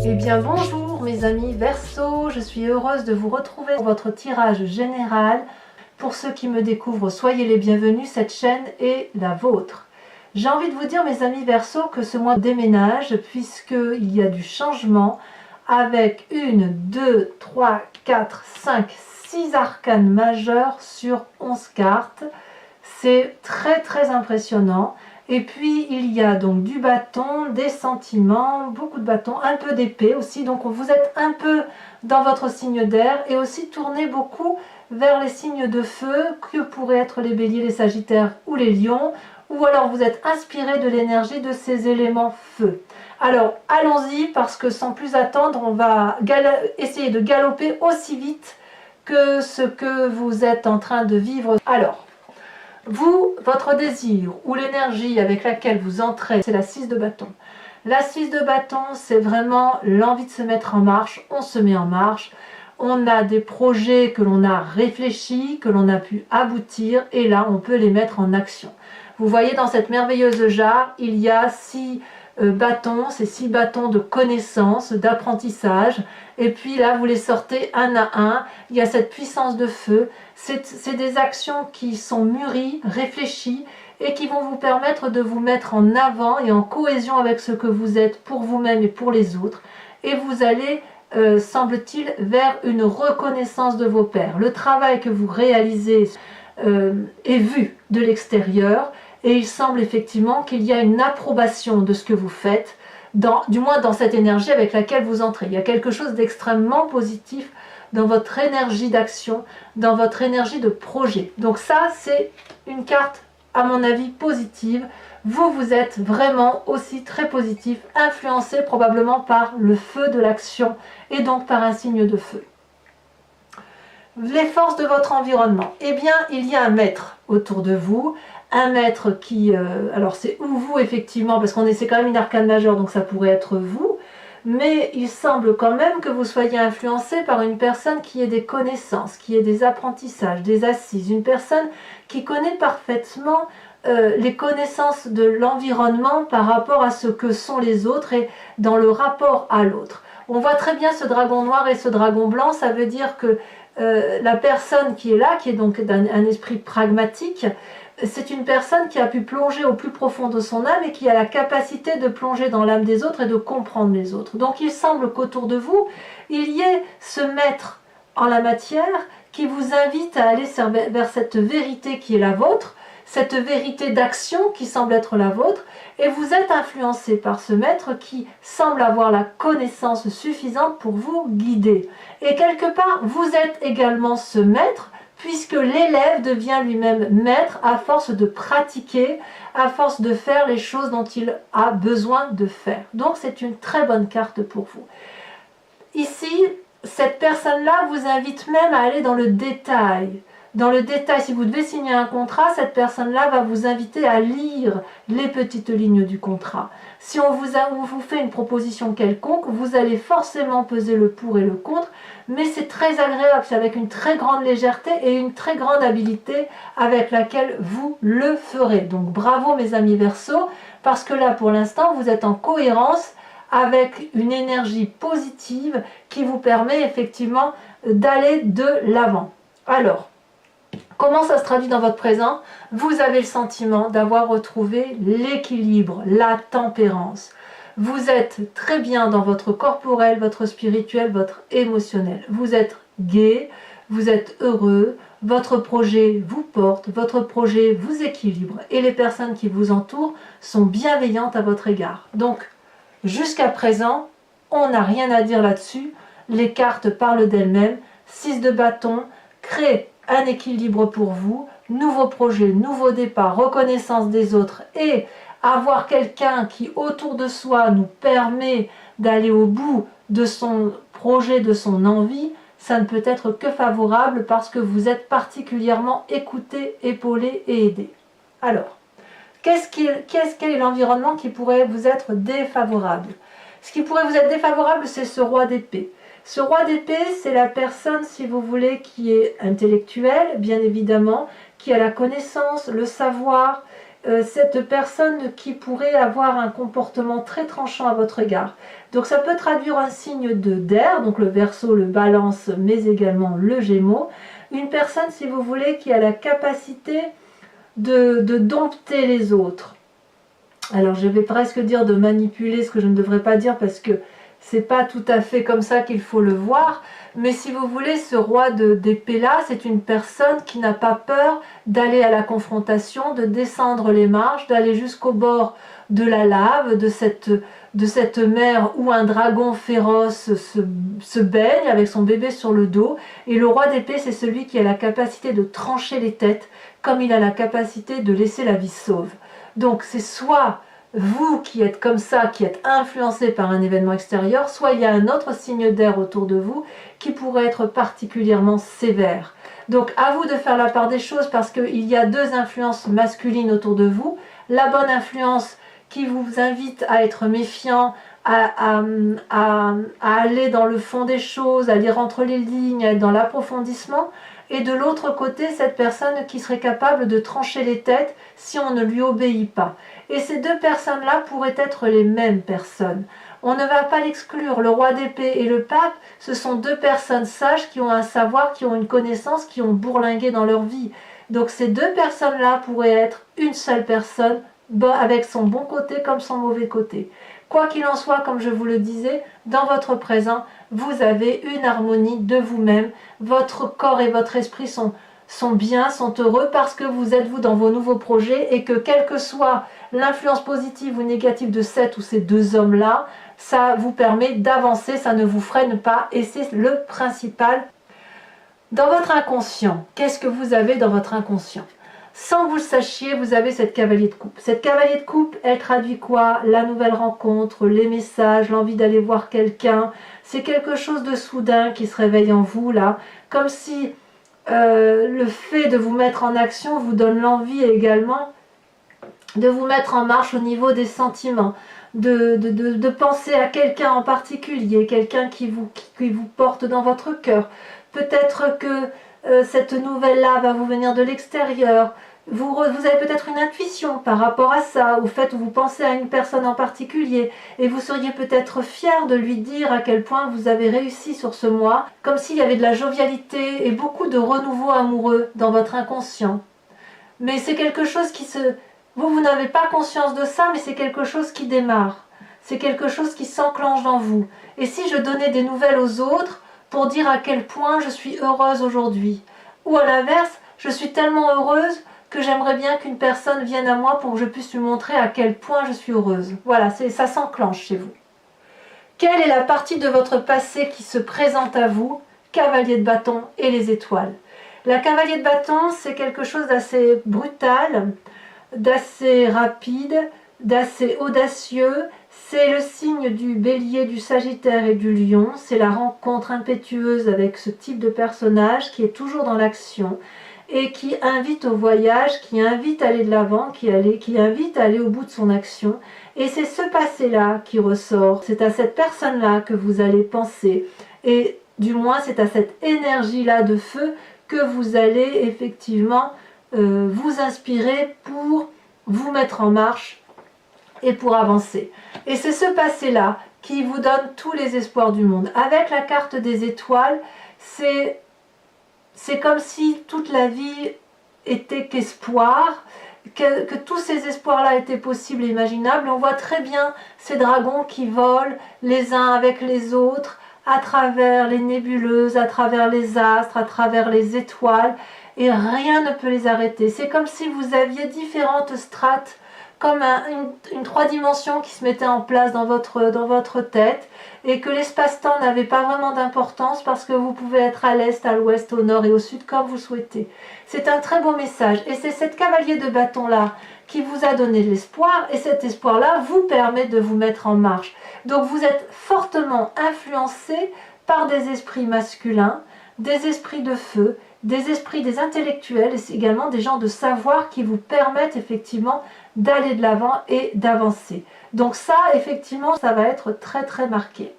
Eh bien bonjour mes amis Verseau, je suis heureuse de vous retrouver pour votre tirage général. Pour ceux qui me découvrent, soyez les bienvenus, cette chaîne est la vôtre. J'ai envie de vous dire mes amis Verseau que ce mois déménage puisqu'il y a du changement avec 1, 2, 3, 4, 5, 6 arcanes majeures sur 11 cartes. C'est très impressionnant. Et puis il y a donc du bâton, des sentiments, beaucoup de bâtons, un peu d'épée aussi. Donc vous êtes un peu dans votre signe d'air et aussi tournez beaucoup vers les signes de feu que pourraient être les béliers, les sagittaires ou les lions. Ou alors vous êtes inspiré de l'énergie de ces éléments feu. Alors allons-y parce que sans plus attendre, on va essayer de galoper aussi vite que ce que vous êtes en train de vivre. Alors, vous, votre désir ou l'énergie avec laquelle vous entrez, c'est la 6 de bâton. La 6 de bâton, c'est vraiment l'envie de se mettre en marche. On se met en marche. On a des projets que l'on a réfléchis, que l'on a pu aboutir et là, on peut les mettre en action. Vous voyez dans cette merveilleuse jarre, il y a 6 bâtons, ces 6 bâtons de connaissance, d'apprentissage. Et puis là, vous les sortez un à un. Il y a cette puissance de feu. C'est des actions qui sont mûries, réfléchies et qui vont vous permettre de vous mettre en avant et en cohésion avec ce que vous êtes pour vous-même et pour les autres. Et vous allez, semble-t-il, vers une reconnaissance de vos pairs. Le travail que vous réalisez est vu de l'extérieur et il semble effectivement qu'il y a une approbation de ce que vous faites, du moins dans cette énergie avec laquelle vous entrez. Il y a quelque chose d'extrêmement positif dans votre énergie d'action, dans votre énergie de projet. Donc ça, c'est une carte, à mon avis, positive. Vous êtes vraiment aussi très positif, influencé probablement par le feu de l'action et donc par un signe de feu. Les forces de votre environnement. Eh bien, il y a un maître autour de vous, un maître qui... alors c'est ou vous effectivement, parce c'est quand même une arcane majeure, donc ça pourrait être vous, mais il semble quand même que vous soyez influencé par une personne qui ait des connaissances, qui ait des apprentissages, des assises, une personne qui connaît parfaitement les connaissances de l'environnement par rapport à ce que sont les autres et dans le rapport à l'autre. On voit très bien ce dragon noir et ce dragon blanc, ça veut dire que la personne qui est là, qui est donc un esprit pragmatique, c'est une personne qui a pu plonger au plus profond de son âme et qui a la capacité de plonger dans l'âme des autres et de comprendre les autres. Donc il semble qu'autour de vous, il y ait ce maître en la matière qui vous invite à aller vers cette vérité qui est la vôtre, cette vérité d'action qui semble être la vôtre, et vous êtes influencé par ce maître qui semble avoir la connaissance suffisante pour vous guider. Et quelque part, vous êtes également ce maître, puisque l'élève devient lui-même maître à force de pratiquer, à force de faire les choses dont il a besoin de faire. Donc c'est une très bonne carte pour vous. Ici, cette personne-là vous invite même à aller dans le détail. Dans le détail, si vous devez signer un contrat, cette personne-là va vous inviter à lire les petites lignes du contrat. Si on vous fait une proposition quelconque, vous allez forcément peser le pour et le contre, mais c'est très agréable, c'est avec une très grande légèreté et une très grande habileté avec laquelle vous le ferez. Donc bravo mes amis Verseau, parce que là pour l'instant vous êtes en cohérence avec une énergie positive qui vous permet effectivement d'aller de l'avant. Alors, comment ça se traduit dans votre présent? Vous avez le sentiment d'avoir retrouvé l'équilibre, la tempérance. Vous êtes très bien dans votre corporel, votre spirituel, votre émotionnel. Vous êtes gai, vous êtes heureux, votre projet vous porte, votre projet vous équilibre et les personnes qui vous entourent sont bienveillantes à votre égard. Donc, jusqu'à présent, on n'a rien à dire là-dessus. Les cartes parlent d'elles-mêmes. 6 de bâton, crée un équilibre pour vous, nouveau projet, nouveau départ, reconnaissance des autres et avoir quelqu'un qui autour de soi nous permet d'aller au bout de son projet, de son envie, ça ne peut être que favorable parce que vous êtes particulièrement écouté, épaulé et aidé. Alors, quel est l'environnement qui pourrait vous être défavorable? Ce qui pourrait vous être défavorable, c'est ce roi d'épée. Ce roi d'épée, c'est la personne, si vous voulez, qui est intellectuelle, bien évidemment, qui a la connaissance, le savoir, cette personne qui pourrait avoir un comportement très tranchant à votre égard. Donc ça peut traduire un signe d'air, donc le Verseau, le Balance, mais également le Gémeaux. Une personne, si vous voulez, qui a la capacité de dompter les autres. Alors je vais presque dire de manipuler, ce que je ne devrais pas dire parce que c'est pas tout à fait comme ça qu'il faut le voir, mais si vous voulez, ce roi d'épée là, c'est une personne qui n'a pas peur d'aller à la confrontation, de descendre les marches, d'aller jusqu'au bord de la lave, de cette mer où un dragon féroce se baigne avec son bébé sur le dos. Et le roi d'épée, c'est celui qui a la capacité de trancher les têtes, comme il a la capacité de laisser la vie sauve. Donc c'est soit vous qui êtes comme ça, qui êtes influencé par un événement extérieur, soit il y a un autre signe d'air autour de vous qui pourrait être particulièrement sévère. Donc à vous de faire la part des choses parce qu'il y a deux influences masculines autour de vous. La bonne influence qui vous invite à être méfiant, à aller dans le fond des choses, à lire entre les lignes, à être dans l'approfondissement. Et de l'autre côté, cette personne qui serait capable de trancher les têtes si on ne lui obéit pas. Et ces deux personnes-là pourraient être les mêmes personnes. On ne va pas l'exclure. Le roi d'épée et le pape, ce sont deux personnes sages qui ont un savoir, qui ont une connaissance, qui ont bourlingué dans leur vie. Donc ces deux personnes-là pourraient être une seule personne, avec son bon côté comme son mauvais côté. Quoi qu'il en soit, comme je vous le disais, dans votre présent, vous avez une harmonie de vous-même. Votre corps et votre esprit sont bien, sont heureux parce que vous êtes vous dans vos nouveaux projets et que quelle que soit l'influence positive ou négative de cette ou ces deux hommes-là, ça vous permet d'avancer, ça ne vous freine pas et c'est le principal. Dans votre inconscient, qu'est-ce que vous avez dans votre inconscient ? Sans que vous le sachiez, vous avez cette cavalier de coupe. Cette cavalier de coupe, elle traduit quoi? La nouvelle rencontre, les messages, l'envie d'aller voir quelqu'un. C'est quelque chose de soudain qui se réveille en vous, là. Comme si le fait de vous mettre en action vous donne l'envie également de vous mettre en marche au niveau des sentiments. De penser à quelqu'un en particulier, quelqu'un qui vous porte dans votre cœur. Peut-être que cette nouvelle-là va vous venir de l'extérieur. Vous avez peut-être une intuition par rapport à ça, au fait où vous pensez à une personne en particulier, et vous seriez peut-être fier de lui dire à quel point vous avez réussi sur ce mois, comme s'il y avait de la jovialité et beaucoup de renouveau amoureux dans votre inconscient. Mais c'est quelque chose qui se... Vous n'avez pas conscience de ça, mais c'est quelque chose qui démarre. C'est quelque chose qui s'enclenche dans vous. Et si je donnais des nouvelles aux autres pour dire à quel point je suis heureuse aujourd'hui, ou à l'inverse, je suis tellement heureuse que j'aimerais bien qu'une personne vienne à moi pour que je puisse lui montrer à quel point je suis heureuse. Voilà, ça s'enclenche chez vous. Quelle est la partie de votre passé qui se présente à vous? Cavalier de bâton et les étoiles. La cavalier de bâton, c'est quelque chose d'assez brutal, d'assez rapide, d'assez audacieux. C'est le signe du bélier, du sagittaire et du lion. C'est la rencontre impétueuse avec ce type de personnage qui est toujours dans l'action et qui invite au voyage, qui invite à aller de l'avant, qui invite à aller au bout de son action. Et c'est ce passé-là qui ressort. C'est à cette personne-là que vous allez penser. Et du moins, c'est à cette énergie-là de feu que vous allez effectivement vous inspirer pour vous mettre en marche et pour avancer. Et c'est ce passé-là qui vous donne tous les espoirs du monde. Avec la carte des étoiles, c'est comme si toute la vie était qu'espoir, que tous ces espoirs-là étaient possibles et imaginables. On voit très bien ces dragons qui volent les uns avec les autres, à travers les nébuleuses, à travers les astres, à travers les étoiles, et rien ne peut les arrêter. C'est comme si vous aviez différentes strates, comme une 3 dimensions qui se mettait en place dans votre tête, et que l'espace-temps n'avait pas vraiment d'importance parce que vous pouvez être à l'est, à l'ouest, au nord et au sud comme vous souhaitez. C'est un très beau message, et c'est cette cavalier de bâton-là qui vous a donné l'espoir, et cet espoir-là vous permet de vous mettre en marche. Donc vous êtes fortement influencé par des esprits masculins, des esprits de feu, des esprits des intellectuels et également des gens de savoir qui vous permettent effectivement d'aller de l'avant et d'avancer. Donc ça, effectivement, ça va être très très marqué.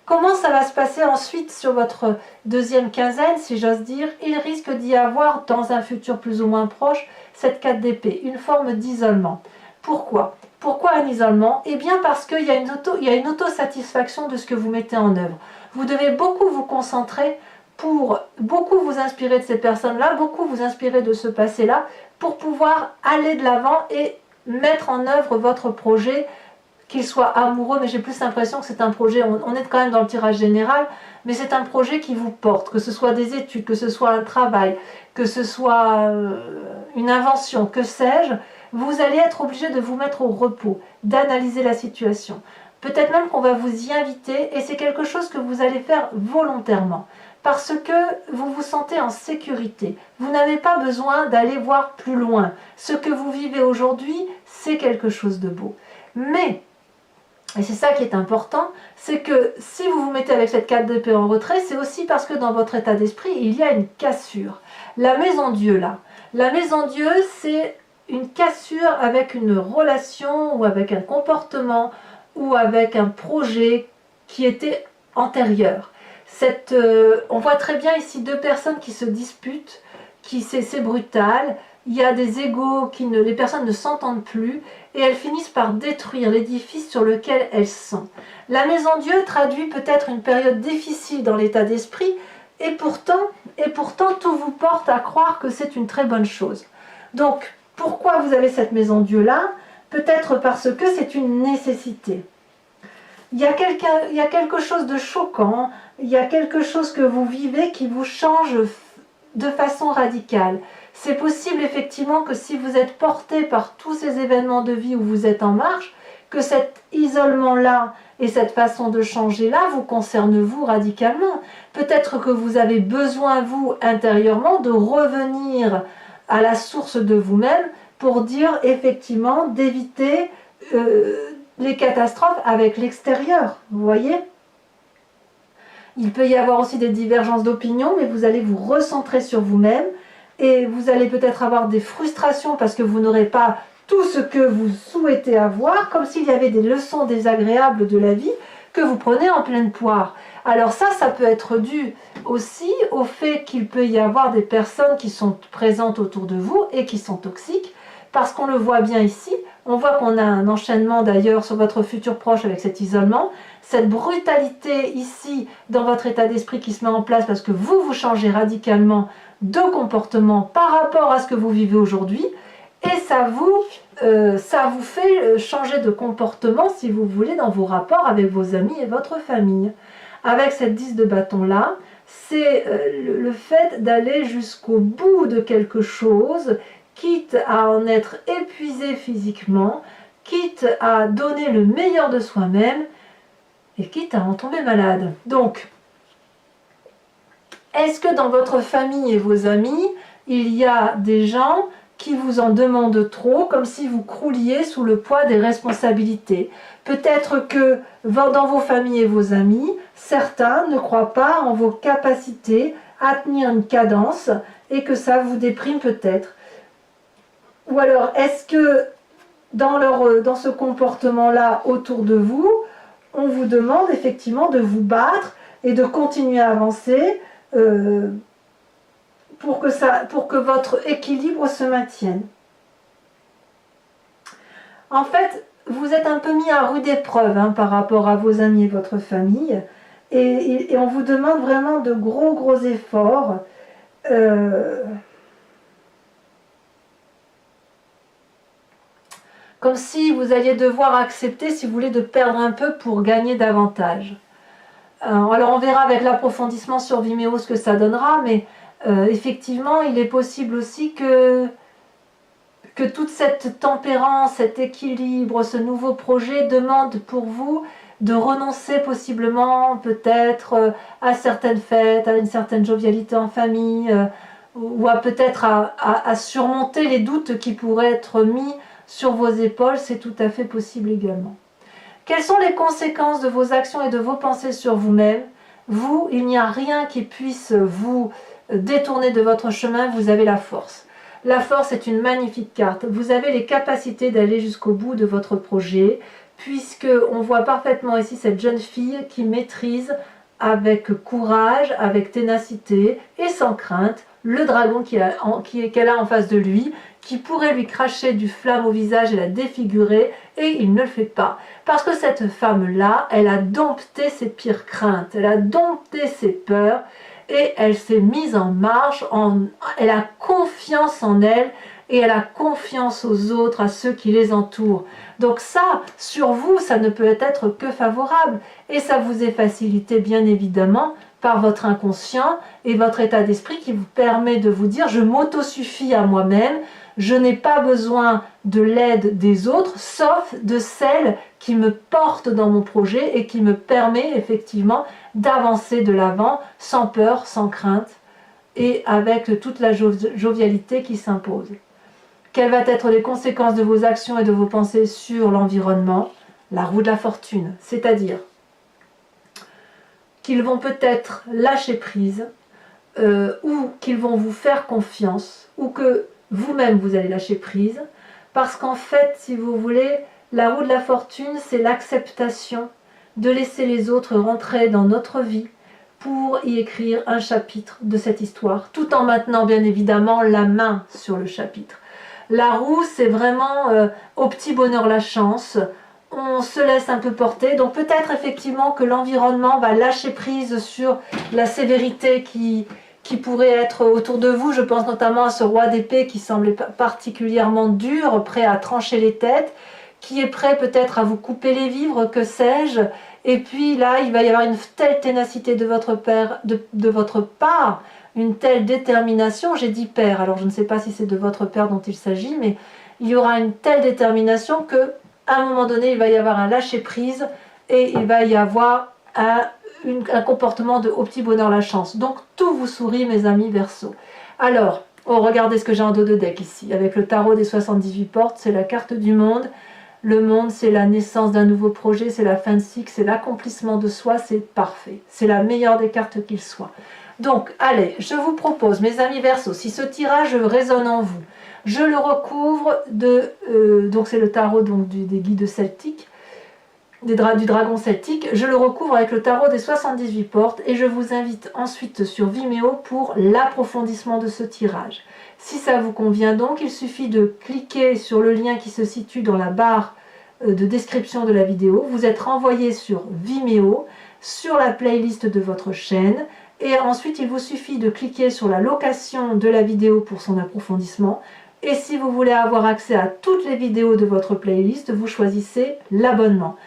Comment ça va se passer ensuite sur votre deuxième quinzaine, si j'ose dire? Il risque d'y avoir, dans un futur plus ou moins proche, cette 4 d'épée, une forme d'isolement. Pourquoi? Pourquoi un isolement? Eh bien parce qu'il y a une autosatisfaction de ce que vous mettez en œuvre. Vous devez beaucoup vous concentrer pour beaucoup vous inspirer de ces personnes-là, beaucoup vous inspirer de ce passé-là, pour pouvoir aller de l'avant et mettre en œuvre votre projet, qu'il soit amoureux, mais j'ai plus l'impression que c'est un projet, on est quand même dans le tirage général, mais c'est un projet qui vous porte, que ce soit des études, que ce soit un travail, que ce soit une invention, que sais-je, vous allez être obligé de vous mettre au repos, d'analyser la situation. Peut-être même qu'on va vous y inviter, et c'est quelque chose que vous allez faire volontairement, parce que vous vous sentez en sécurité. Vous n'avez pas besoin d'aller voir plus loin. Ce que vous vivez aujourd'hui, c'est quelque chose de beau. Mais, et c'est ça qui est important, c'est que si vous vous mettez avec cette 4 d'épée en retrait, c'est aussi parce que dans votre état d'esprit, il y a une cassure. La maison Dieu, là, la maison Dieu, c'est une cassure avec une relation ou avec un comportement ou avec un projet qui était antérieur. On voit très bien ici deux personnes qui se disputent, c'est brutal, il y a des égos, les personnes ne s'entendent plus et elles finissent par détruire l'édifice sur lequel elles sont. La maison Dieu traduit peut-être une période difficile dans l'état d'esprit et pourtant tout vous porte à croire que c'est une très bonne chose. Donc, pourquoi vous avez cette maison Dieu là? Peut-être parce que c'est une nécessité. Il y a quelque chose de choquant, il y a quelque chose que vous vivez qui vous change de façon radicale. C'est possible effectivement que si vous êtes porté par tous ces événements de vie où vous êtes en marche, que cet isolement-là et cette façon de changer-là vous concerne vous radicalement. Peut-être que vous avez besoin, vous, intérieurement, de revenir à la source de vous-même pour dire effectivement d'éviter les catastrophes avec l'extérieur, vous voyez? Il peut y avoir aussi des divergences d'opinion, mais vous allez vous recentrer sur vous-même et vous allez peut-être avoir des frustrations parce que vous n'aurez pas tout ce que vous souhaitez avoir, comme s'il y avait des leçons désagréables de la vie que vous prenez en pleine poire. Alors ça peut être dû aussi au fait qu'il peut y avoir des personnes qui sont présentes autour de vous et qui sont toxiques, parce qu'on le voit bien ici, on voit qu'on a un enchaînement d'ailleurs sur votre futur proche avec cet isolement, cette brutalité ici dans votre état d'esprit qui se met en place parce que vous changez radicalement de comportement par rapport à ce que vous vivez aujourd'hui, et ça vous fait changer de comportement, si vous voulez, dans vos rapports avec vos amis et votre famille. Avec cette 10 de bâton là, c'est le fait d'aller jusqu'au bout de quelque chose, quitte à en être épuisé physiquement, quitte à donner le meilleur de soi-même, et quitte à en tomber malade. Donc, est-ce que dans votre famille et vos amis, il y a des gens qui vous en demandent trop, comme si vous crouliez sous le poids des responsabilités? Peut-être que dans vos familles et vos amis, certains ne croient pas en vos capacités à tenir une cadence et que ça vous déprime peut-être. Ou alors, est-ce que dans ce comportement-là autour de vous, on vous demande effectivement de vous battre et de continuer à avancer pour que votre équilibre se maintienne? En fait, vous êtes un peu mis à rude épreuve par rapport à vos amis et votre famille, et on vous demande vraiment de gros efforts. Comme si vous alliez devoir accepter, si vous voulez, de perdre un peu pour gagner davantage. Alors on verra avec l'approfondissement sur Vimeo ce que ça donnera, mais effectivement, il est possible aussi que toute cette tempérance, cet équilibre, ce nouveau projet demande pour vous de renoncer possiblement peut-être à certaines fêtes, à une certaine jovialité en famille, ou peut-être à surmonter les doutes qui pourraient être mis sur vos épaules. C'est tout à fait possible également. Quelles sont les conséquences de vos actions et de vos pensées sur vous-même? Vous, il n'y a rien qui puisse vous détourner de votre chemin, vous avez la force. La force est une magnifique carte. Vous avez les capacités d'aller jusqu'au bout de votre projet, puisque on voit parfaitement ici cette jeune fille qui maîtrise avec courage, avec ténacité et sans crainte le dragon qu'elle a en face de lui, qui pourrait lui cracher du flamme au visage et la défigurer, et il ne le fait pas. Parce que cette femme-là, elle a dompté ses pires craintes, elle a dompté ses peurs, et elle s'est mise en marche, elle a confiance en elle, et elle a confiance aux autres, à ceux qui les entourent. Donc ça, sur vous, ça ne peut être que favorable. Et ça vous est facilité, bien évidemment, par votre inconscient et votre état d'esprit qui vous permet de vous dire « je m'autosuffis à moi-même, je n'ai pas besoin de l'aide des autres, sauf de celle qui me porte dans mon projet et qui me permet effectivement d'avancer de l'avant sans peur, sans crainte et avec toute la jovialité qui s'impose. » Quelles vont être les conséquences de vos actions et de vos pensées sur l'environnement? La roue de la fortune, c'est-à-dire qu'ils vont peut-être lâcher prise, ou qu'ils vont vous faire confiance, ou que vous-même vous allez lâcher prise, parce qu'en fait, si vous voulez, la roue de la fortune, c'est l'acceptation de laisser les autres rentrer dans notre vie pour y écrire un chapitre de cette histoire, tout en maintenant bien évidemment la main sur le chapitre. La roue, c'est vraiment au petit bonheur la chance. On se laisse un peu porter. Donc peut-être effectivement que l'environnement va lâcher prise sur la sévérité qui pourrait être autour de vous. Je pense notamment à ce roi d'épée qui semblait particulièrement dur, prêt à trancher les têtes, qui est prêt peut-être à vous couper les vivres, que sais-je. Et puis là, il va y avoir une telle ténacité de votre part, une telle détermination, j'ai dit père, alors je ne sais pas si c'est de votre père dont il s'agit, mais il y aura une telle détermination que à un moment donné, il va y avoir un lâcher-prise et il va y avoir un comportement de au petit bonheur la chance. Donc tout vous sourit, mes amis Verseau. Alors, oh, regardez ce que j'ai en dos de deck ici, avec le tarot des 78 portes, c'est la carte du monde. Le monde, c'est la naissance d'un nouveau projet, c'est la fin de cycle, c'est l'accomplissement de soi, c'est parfait. C'est la meilleure des cartes qu'il soit. Donc, allez, je vous propose, mes amis Verseau, si ce tirage résonne en vous, je le recouvre de... donc c'est le tarot donc, des guides celtiques, du dragon celtique, je le recouvre avec le tarot des 78 portes et je vous invite ensuite sur Vimeo pour l'approfondissement de ce tirage. Si ça vous convient donc, il suffit de cliquer sur le lien qui se situe dans la barre de description de la vidéo. Vous êtes renvoyé sur Vimeo, sur la playlist de votre chaîne. Et ensuite, il vous suffit de cliquer sur la location de la vidéo pour son approfondissement. Et si vous voulez avoir accès à toutes les vidéos de votre playlist, vous choisissez l'abonnement.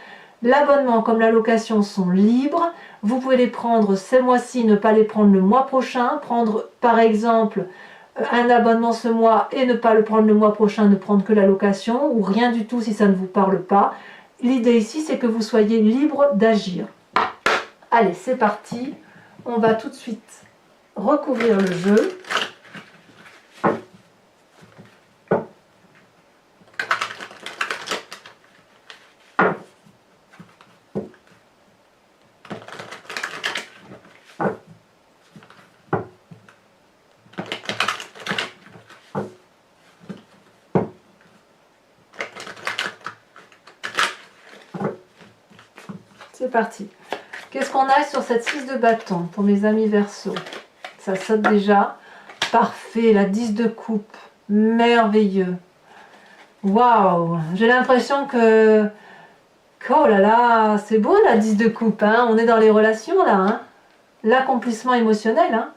L'abonnement comme la location sont libres. Vous pouvez les prendre ce mois-ci, ne pas les prendre le mois prochain. Prendre par exemple un abonnement ce mois et ne pas le prendre le mois prochain, ne prendre que la location ou rien du tout si ça ne vous parle pas. L'idée ici, c'est que vous soyez libre d'agir. Allez, c'est parti. On va tout de suite recouvrir le jeu. C'est parti. Qu'est-ce qu'on a sur cette 6 de bâton pour mes amis Verseau? Ça saute déjà. Parfait, la 10 de coupe. Merveilleux. Waouh, j'ai l'impression que... Oh là là, c'est beau la 10 de coupe. Hein, on est dans les relations là. Hein, l'accomplissement émotionnel. Hein.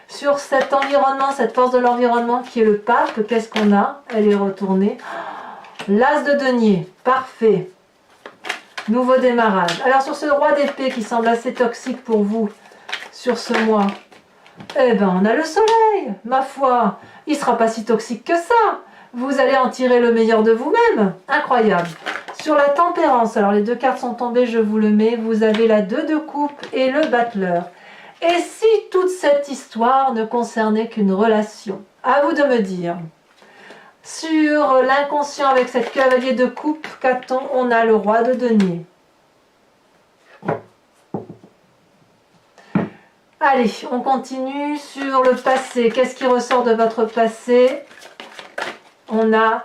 Sur cet environnement, cette force de l'environnement qui est le pape, qu'est-ce qu'on a? Elle est retournée. L'as de denier. Parfait. Nouveau démarrage. Alors sur ce roi d'épée qui semble assez toxique pour vous sur ce mois, eh ben on a le soleil, ma foi. Il ne sera pas si toxique que ça. Vous allez en tirer le meilleur de vous-même. Incroyable. Sur la tempérance, alors les deux cartes sont tombées, je vous le mets. Vous avez la 2 de coupe et le battleur. Et si toute cette histoire ne concernait qu'une relation? À vous de me dire. Sur l'inconscient avec cette cavalier de coupe, qu'a-t-on? On a le roi de denier. Allez, on continue sur le passé. Qu'est-ce qui ressort de votre passé? On a,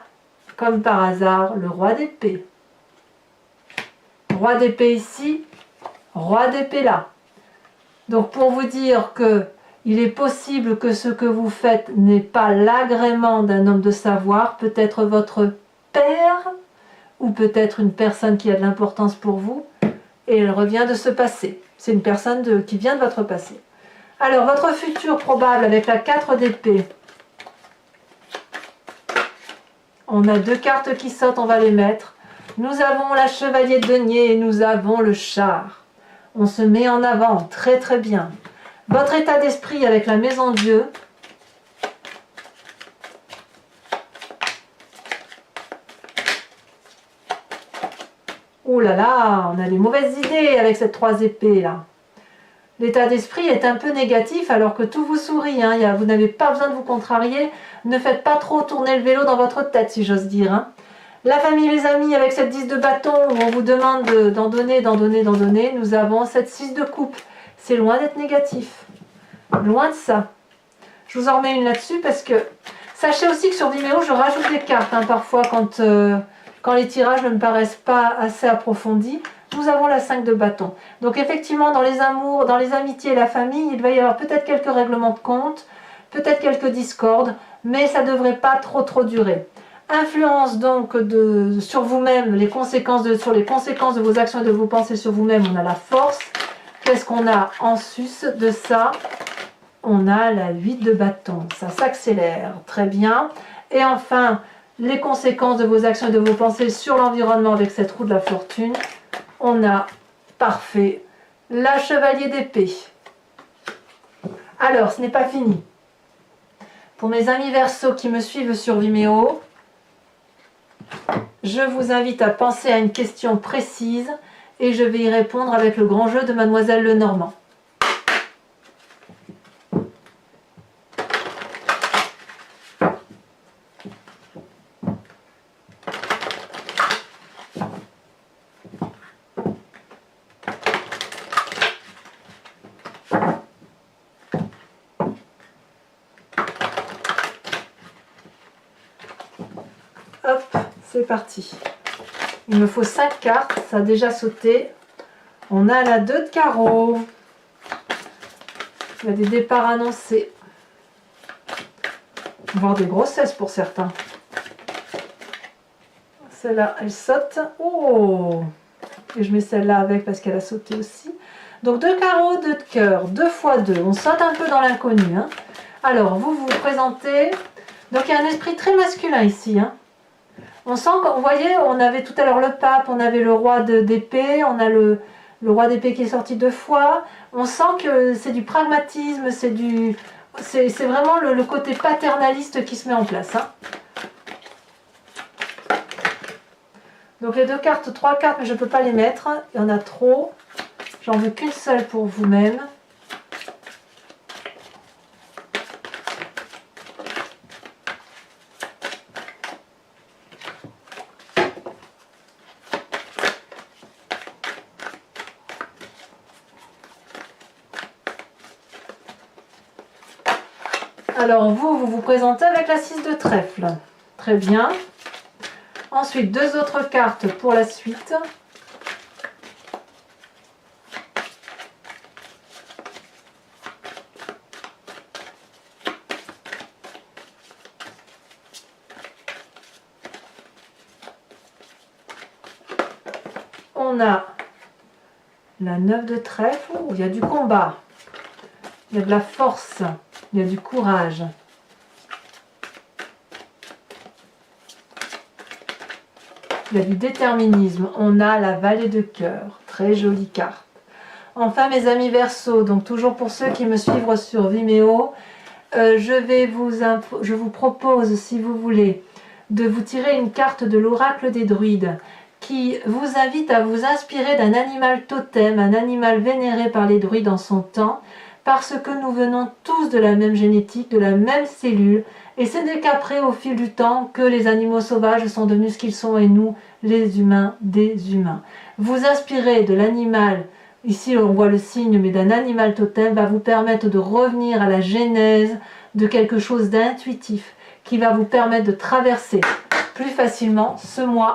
comme par hasard, le roi d'épée. Roi d'épée ici, roi d'épée là. Donc pour vous dire que Il est possible que ce que vous faites n'ait pas l'agrément d'un homme de savoir, peut-être votre père, ou peut-être une personne qui a de l'importance pour vous, et elle revient de ce passé. C'est une personne qui vient de votre passé. Alors, votre futur probable avec la 4 d'épée. On a 2 cartes qui sortent, on va les mettre. Nous avons la chevalier de denier et nous avons le char. On se met en avant, très très bien. Votre état d'esprit avec la maison Dieu. Oh là là, on a des mauvaises idées avec cette 3 épées là. L'état d'esprit est un peu négatif alors que tout vous sourit. Hein. Vous n'avez pas besoin de vous contrarier. Ne faites pas trop tourner le vélo dans votre tête, si j'ose dire. Hein. La famille, les amis, avec cette 10 de bâton où on vous demande d'en donner, nous avons cette 6 de coupe. C'est loin d'être négatif. Loin de ça. Je vous en remets une là-dessus parce que sachez aussi que sur Vimeo, je rajoute des cartes. Hein, parfois, quand les tirages ne me paraissent pas assez approfondis. Nous avons la 5 de bâton. Donc effectivement, dans les amours, dans les amitiés et la famille, il va y avoir peut-être quelques règlements de compte, peut-être quelques discordes, mais ça ne devrait pas trop durer. Influence donc sur vous-même, sur les conséquences de vos actions et de vos pensées sur vous-même, on a la force. Qu'est-ce qu'on a en sus de ça? On a la 8 de bâton, ça s'accélère, très bien. Et enfin, les conséquences de vos actions et de vos pensées sur l'environnement avec cette roue de la fortune. On a, parfait, la chevalier d'épée. Alors, ce n'est pas fini. Pour mes amis Verseaux qui me suivent sur Vimeo, je vous invite à penser à une question précise et je vais y répondre avec le grand jeu de Mademoiselle Lenormand. Hop, c'est parti. Il me faut 5 cartes, ça a déjà sauté. On a la 2 de carreau. Il y a des départs annoncés. Voire des grossesses pour certains. Celle-là, elle saute. Oh! Et je mets celle-là avec parce qu'elle a sauté aussi. Donc 2 carreaux, 2 de cœur, 2 fois 2. On saute un peu dans l'inconnu. Hein. Alors, vous vous présentez. Donc il y a un esprit très masculin ici. Hein. On sent, vous voyez, on avait tout à l'heure le pape, on avait le roi d'épée, on a le roi d'épée qui est sorti 2 fois. On sent que c'est du pragmatisme, c'est vraiment le côté paternaliste qui se met en place. Hein. Donc les 2 cartes, 3 cartes, mais je ne peux pas les mettre. Il y en a trop. J'en veux qu'une seule pour vous-même. Alors vous vous présentez avec la 6 de trèfle. Très bien. Ensuite, 2 autres cartes pour la suite. On a la 9 de trèfle, où il y a du combat, il y a de la force, il y a du courage. Il y a du déterminisme. On a la vallée de cœur. Très jolie carte. Enfin, mes amis Verseaux, donc toujours pour ceux qui me suivent sur Vimeo, je vous propose, si vous voulez, de vous tirer une carte de l'oracle des druides qui vous invite à vous inspirer d'un animal totem, un animal vénéré par les druides en son temps, parce que nous venons tous de la même génétique, de la même cellule, et ce n'est qu'après, au fil du temps, que les animaux sauvages sont devenus ce qu'ils sont et nous, les humains, des humains. Vous inspirer de l'animal, ici on voit le signe, mais d'un animal totem, va vous permettre de revenir à la genèse de quelque chose d'intuitif, qui va vous permettre de traverser plus facilement ce mois.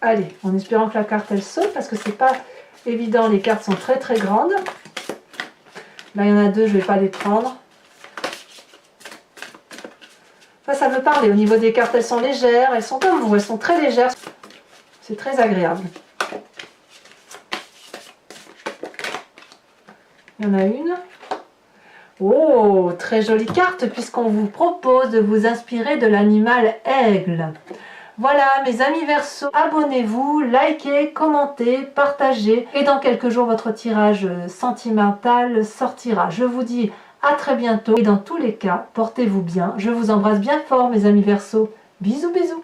Allez, en espérant que la carte elle saute, parce que c'est pas évident, les cartes sont très très grandes. Là il y en a deux, je ne vais pas les prendre. Ça veut parler, au niveau des cartes elles sont légères, elles sont comme vous, elles sont très légères. C'est très agréable. Il y en a une. Oh, très jolie carte puisqu'on vous propose de vous inspirer de l'animal aigle. Voilà mes amis Verseau, abonnez-vous, likez, commentez, partagez et dans quelques jours votre tirage sentimental sortira. Je vous dis à très bientôt et dans tous les cas, portez-vous bien. Je vous embrasse bien fort mes amis Verseau. Bisous bisous.